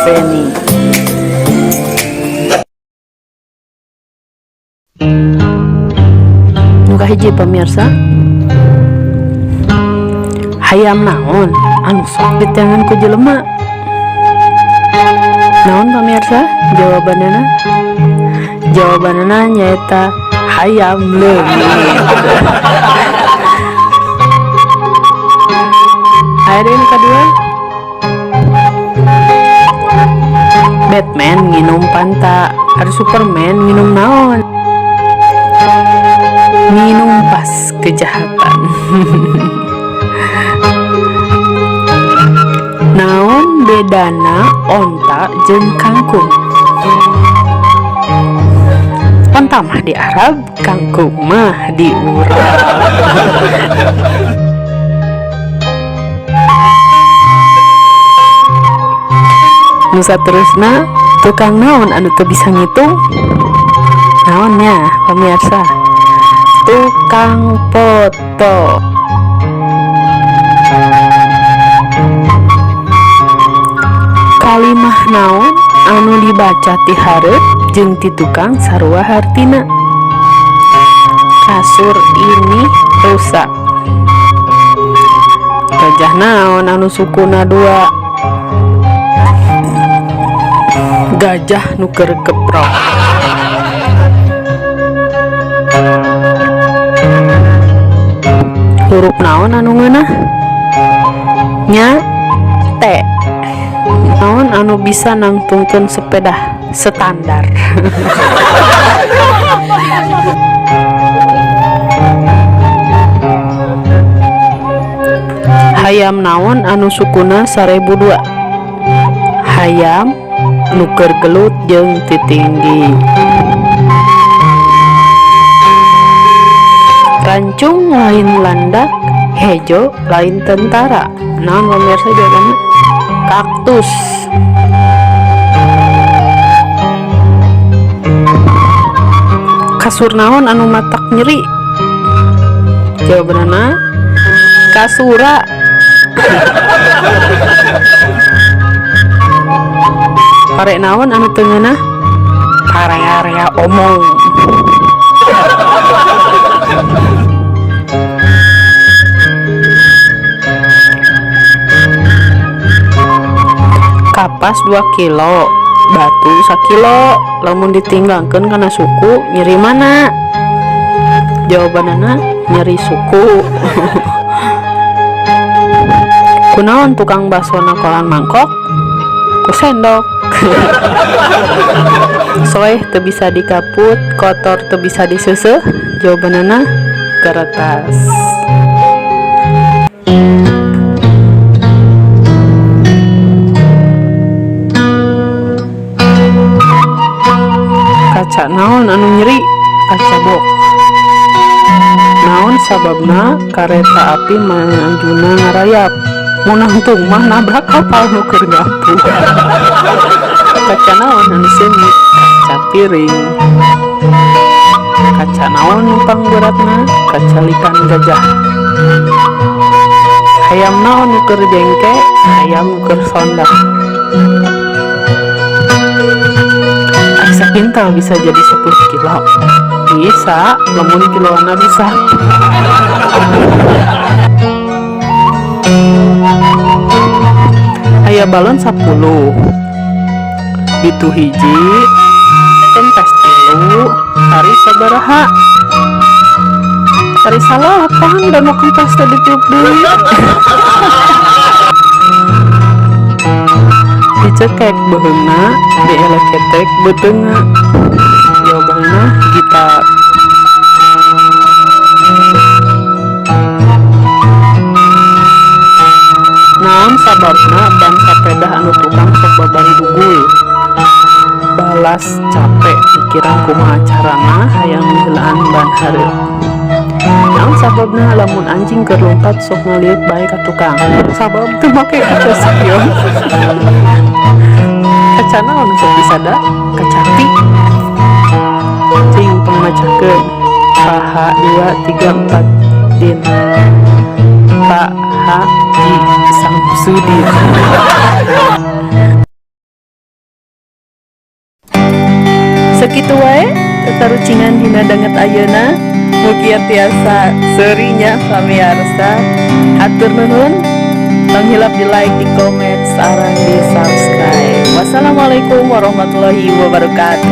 Feni. Nuka hiji pemirsa, hayam naon anu sok ditengan ku jelema. Naon pemirsa jawabanana? Jawabanana nyaeta hayam leungit. Ayat kedua, Batman minum Fanta, ada Superman minum naon? Minum pas kejahatan. Naon bedana onta jeung kangkung? Onta mah di Arab, kangkung mah di Urab. Nu saterusna, tukang naon anu teu bisa ngitung? Naonnya pemirsa? Tukang foto. Kalimah naon anu dibaca ti hareup jeung ti tukang sarua hartina? Kasur ini rusak. Gajah naon anu sukuna 2? Gajah nuker keprok. Huruf naon anu ngeunah? Nya T. Naon anu bisa nangtungkeun sepeda standar? Hayam naon anu sukuna 1002? Hayam nuker gelut jeung titinggi. Rancung lain landak, hejo lain tentara. Naon pemirsa jawabanna? Kaktus. Kasur naon anu matak nyeri? Jawabanna kasura. Pare naon anu teu ngeunah? Parea-rea omong. Kapas 2 kilo, batu 1 kilo, lamun ditinggalkeun kana suku nyeri mana? Jawabanana nyeri suku. Kunaon tukang bakso nakolan mangkok? Ku sendok. Soeh teu bisa dikaput, kotor teu bisa diseuseut. Jawabanana kertas. Kaca naon anu nyeri? Kaca bok. Naon sababna kareta api manjuna ngarayap? Mun nangtung mah nabrak kapal nu keur nyapu. Kaca naon anu seni? Kaca piring. Kaca naon numpang beratna? Kaca likan gajah. Hayam naon nu keur jengke? Hayam nu keur sondak. Sakintal bisa jadi 10 kilo. Bisa, lamun kiloana bisa. Aya balon 10. Bitu hiji, kempes 3, hari sabaraha? Hari salapan dan mau kempes teh ditiup deui. Dicekek beheungna, dieleketek beteungna. Jawabanna gitar. Naon sababna ban sapeda anu tukang sok babari dugul? Balas capek pikiran kumaha carana hayang ngeulaan ban hareup. Naon sababna lamun anjing keur lompat sok ngaliuk bae ka tukang? Sabab teu make kaca spion. Kaca naon sok disada? Kacapi. Cing pamacakeun. Paha 2 3 4 din. Pak Haji Samsudin. Kitu wae tatarucingan dina danget ayeuna. Mugi tiasa seurinya pamiarsa. Hatur nuhun. Panghilap di like, di komen, sareng di subscribe. Wassalamualaikum warahmatullahi wabarakatuh.